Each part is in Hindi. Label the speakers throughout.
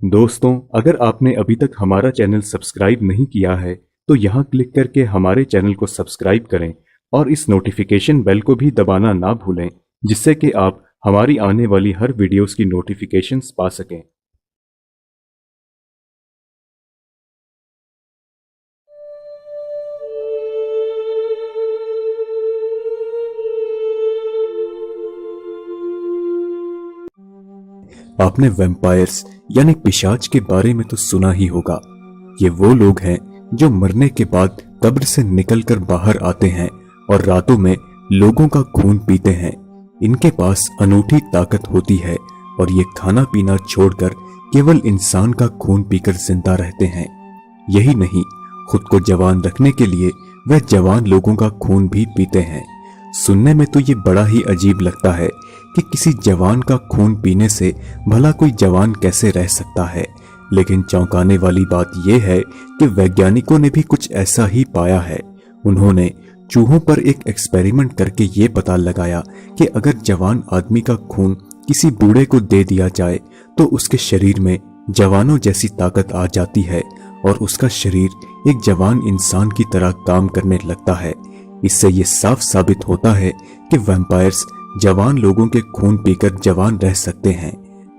Speaker 1: दोस्तों, अगर आपने अभी तक हमारा चैनल सब्सक्राइब नहीं किया है तो यहाँ क्लिक करके हमारे चैनल को सब्सक्राइब करें और इस नोटिफिकेशन बेल को भी दबाना ना भूलें, जिससे कि आप हमारी आने वाली हर वीडियोस की नोटिफिकेशंस पा सकें। आपने वैम्पायर्स यानी पिशाच के बारे में तो सुना ही होगा। ये वो लोग हैं जो मरने के बाद कब्र से निकलकर बाहर आते हैं और रातों में लोगों का खून पीते हैं। इनके पास अनूठी ताकत होती है और ये खाना पीना छोड़कर केवल इंसान का खून पीकर जिंदा रहते हैं। यही नहीं, खुद को जवान रखने के लिए वह जवान लोगों का खून भी पीते हैं। सुनने में तो ये बड़ा ही अजीब लगता है कि किसी जवान का खून पीने से भला कोई जवान कैसे रह सकता है, लेकिन चौंकाने वाली बात यह है कि वैज्ञानिकों ने भी कुछ ऐसा ही पाया है। उन्होंने चूहों पर एक एक्सपेरिमेंट करके ये पता लगाया कि अगर जवान आदमी का खून किसी बूढ़े को दे दिया जाए तो उसके शरीर में जवानों जैसी ताकत आ जाती है और उसका शरीर एक जवान इंसान की तरह काम करने लगता है। इससे ये साफ साबित होता है कि वैम्पायर्स जवान लोगों के खून पीकर जवान रह सकते हैं।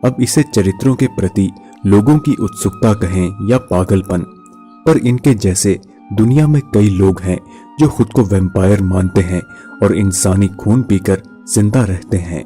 Speaker 1: अब इसे चरित्रों के प्रति लोगों की उत्सुकता कहें या पागलपन, पर इनके जैसे दुनिया में कई लोग हैं जो खुद को वैम्पायर मानते हैं और इंसानी खून पीकर जिंदा रहते हैं।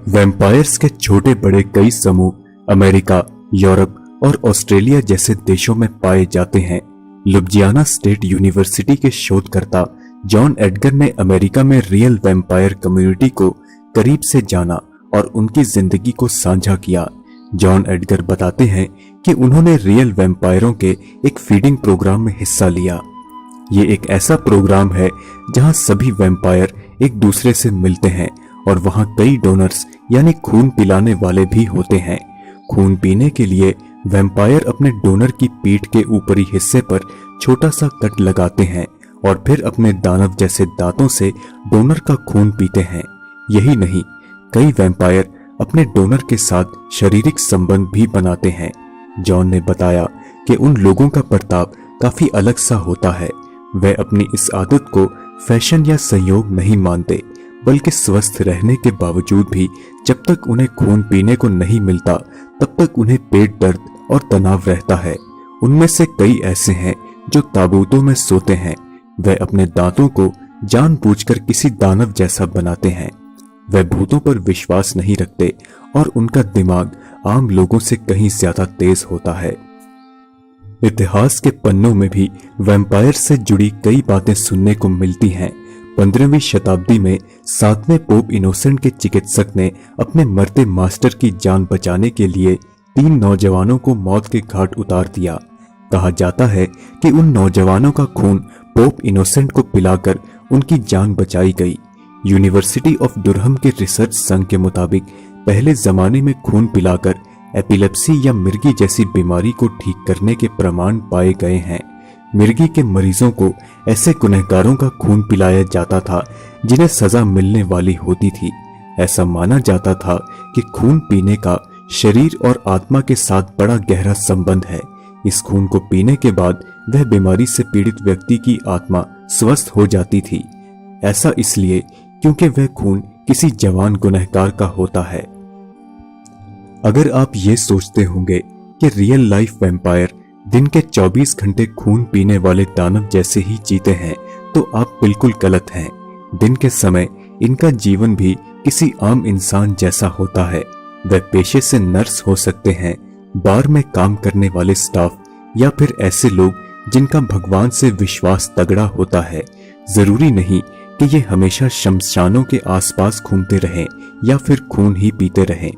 Speaker 1: वैम्पायर्स के छोटे बड़े कई समूह अमेरिका, यूरोप और ऑस्ट्रेलिया जैसे देशों में पाए जाते हैं। लुइजियाना स्टेट यूनिवर्सिटी के शोधकर्ता जॉन एडगर ने अमेरिका में रियल वैम्पायर कम्युनिटी को करीब से जाना और उनकी जिंदगी को साझा किया। जॉन एडगर बताते हैं कि उन्होंने रियल वैम्पायरों के एक फीडिंग प्रोग्राम में हिस्सा लिया। ये एक ऐसा प्रोग्राम है जहां सभी वैम्पायर एक दूसरे से मिलते हैं और वहां कई डोनर्स यानी खून पिलाने वाले भी होते हैं। खून पीने के लिए वैम्पायर अपने डोनर की पीठ के ऊपरी हिस्से पर छोटा सा कट लगाते हैं और फिर अपने दानव जैसे दांतों से डोनर का खून पीते हैं। यही नहीं, कई वैम्पायर अपने डोनर के साथ शारीरिक संबंध भी बनाते हैं। जॉन ने बताया कि उन लोगों का बर्ताव काफी अलग सा होता है। वे अपनी इस आदत को फैशन या संयोग नहीं मानते, बल्कि स्वस्थ रहने के बावजूद भी जब तक उन्हें खून पीने को नहीं मिलता तब तक उन्हें पेट दर्द और तनाव रहता है। उनमें से कई ऐसे हैं जो ताबूतों में सोते हैं। वे अपने दांतों को जानबूझकर किसी दानव जैसा बनाते हैं। वे भूतों पर विश्वास नहीं रखते और उनका दिमाग आम लोगों से कहीं ज्यादा तेज होता है। इतिहास के पन्नों में भी वैम्पायर से जुड़ी कई बातें सुनने को मिलती हैं। 15वीं शताब्दी में 7वें पोप इनोसेंट के चिकित्सक ने अपने मरते मास्टर की जान बचाने के लिए 3 नौजवानों को मौत के घाट उतार दिया। कहा जाता है कि उन नौजवानों का खून पोप इनोसेंट को पिलाकर उनकी जान बचाई गई। यूनिवर्सिटी ऑफ दुरहम के रिसर्च संघ के मुताबिक पहले जमाने में खून पिलाकर एपिलेप्सी या मिर्गी जैसी बीमारी को ठीक करने के प्रमाण पाए गए हैं। मिर्गी के मरीजों को ऐसे गुनहगारों का खून पिलाया जाता था जिन्हें सजा मिलने वाली होती थी। ऐसा माना जाता था कि खून पीने का शरीर और आत्मा के साथ बड़ा गहरा संबंध है। इस खून को पीने के बाद वह बीमारी से पीड़ित व्यक्ति की आत्मा स्वस्थ हो जाती थी। ऐसा इसलिए क्योंकि वह खून किसी जवान गुनहगार का होता है। अगर आप ये सोचते होंगे कि रियल लाइफ वैम्पायर दिन के 24 घंटे खून पीने वाले दानव जैसे ही जीते हैं, तो आप बिल्कुल गलत हैं। दिन के समय इनका जीवन भी किसी आम इंसान जैसा होता है। वे पेशे से नर्स हो सकते हैं, बार में काम करने वाले स्टाफ, या फिर ऐसे लोग जिनका भगवान से विश्वास तगड़ा होता है। जरूरी नहीं कि ये हमेशा शमशानों के आसपास घूमते रहें या फिर खून ही पीते रहें।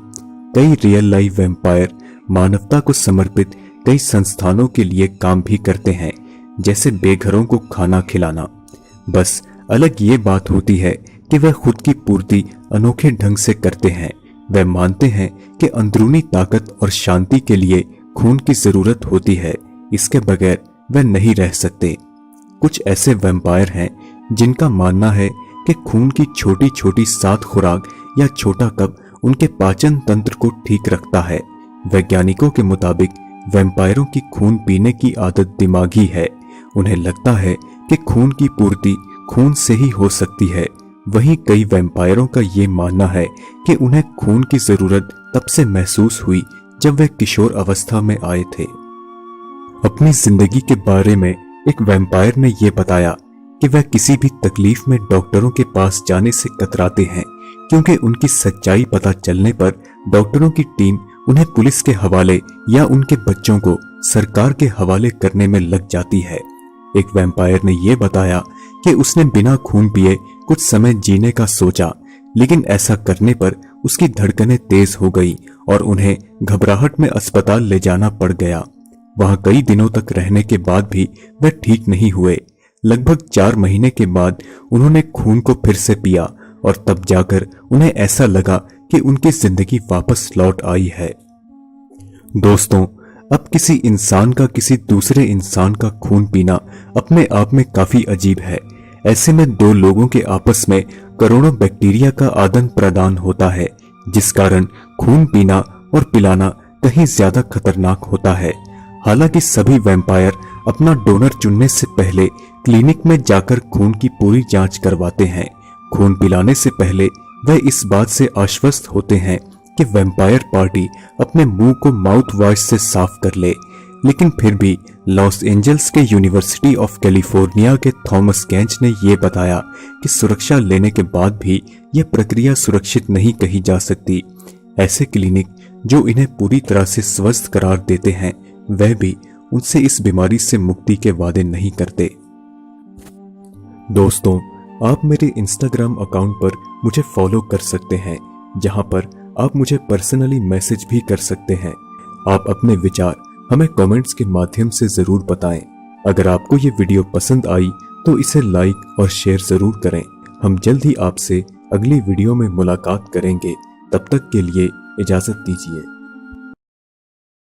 Speaker 1: कई रियल लाइफ वैम्पायर मानवता को समर्पित कई संस्थानों के लिए काम भी करते हैं, जैसे बेघरों को खाना खिलाना। बस अलग ये बात होती है कि वह खुद की पूर्ति अनोखे ढंग से करते हैं। वह मानते हैं कि अंदरूनी ताकत और शांति के लिए खून की जरूरत होती है, इसके बगैर वह नहीं रह सकते। कुछ ऐसे वैम्पायर हैं जिनका मानना है कि खून की छोटी छोटी 7 खुराक या छोटा कप उनके पाचन तंत्र को ठीक रखता है। वैज्ञानिकों के मुताबिक वैम्पायरों की खून पीने की आदत दिमागी है। उन्हें लगता है कि खून की पूर्ति खून से ही हो सकती है। वहीं कई वैम्पायरों का ये मानना है कि उन्हें खून की जरूरत तब से महसूस हुई जब वे किशोर अवस्था में आए थे। अपनी जिंदगी के बारे में एक वैम्पायर ने यह बताया कि वह किसी भी तकलीफ में डॉक्टरों के पास जाने से कतराते हैं, क्योंकि उनकी सच्चाई पता चलने पर डॉक्टरों की टीम उन्हें पुलिस के हवाले या उनके बच्चों को सरकार के हवाले करने में लग जाती है। एक वैम्पायर ने यह बताया कि उसने बिना खून पिए कुछ समय जीने का सोचा, लेकिन ऐसा करने पर उसकी धड़कनें तेज हो गई और उन्हें घबराहट में अस्पताल ले जाना पड़ गया। वहां कई दिनों तक रहने के बाद भी वह ठीक नहीं हुए। लगभग 4 महीने के बाद उन्होंने खून को फिर से पिया और तब जाकर उन्हें ऐसा लगा कि उनकी जिंदगी वापस लौट आई है। दोस्तों, अब किसी इंसान का किसी दूसरे इंसान का खून पीना अपने आप में काफी अजीब है। ऐसे में दो लोगों के आपस में करोड़ों बैक्टीरिया का आदान प्रदान होता है, जिस कारण खून पीना और पिलाना कहीं ज्यादा खतरनाक होता है। हालांकि सभी वैम्पायर अपना डोनर चुनने से पहले क्लिनिक में जाकर खून की पूरी जांच करवाते हैं। खून पिलाने से पहले वह इस बात से आश्वस्त होते हैं कि वैम्पायर पार्टी अपने मुंह को माउथ वॉश से साफ कर ले। लेकिन फिर भी लॉस एंजल्स के यूनिवर्सिटी ऑफ कैलिफोर्निया के थॉमस कैंच ने यह बताया कि सुरक्षा लेने के बाद भी यह प्रक्रिया सुरक्षित नहीं कही जा सकती। ऐसे क्लिनिक जो इन्हें पूरी तरह से स्वस्थ करार देते हैं, वह भी उनसे इस बीमारी से मुक्ति के वादे नहीं करते। दोस्तों, आप मेरे इंस्टाग्राम अकाउंट पर मुझे फॉलो कर सकते हैं, जहां पर आप मुझे पर्सनली मैसेज भी कर सकते हैं। आप अपने विचार हमें कमेंट्स के माध्यम से जरूर बताएं। अगर आपको ये वीडियो पसंद आई तो इसे लाइक और शेयर जरूर करें। हम जल्द ही आपसे अगली वीडियो में मुलाकात करेंगे। तब तक के लिए इजाजत दीजिए।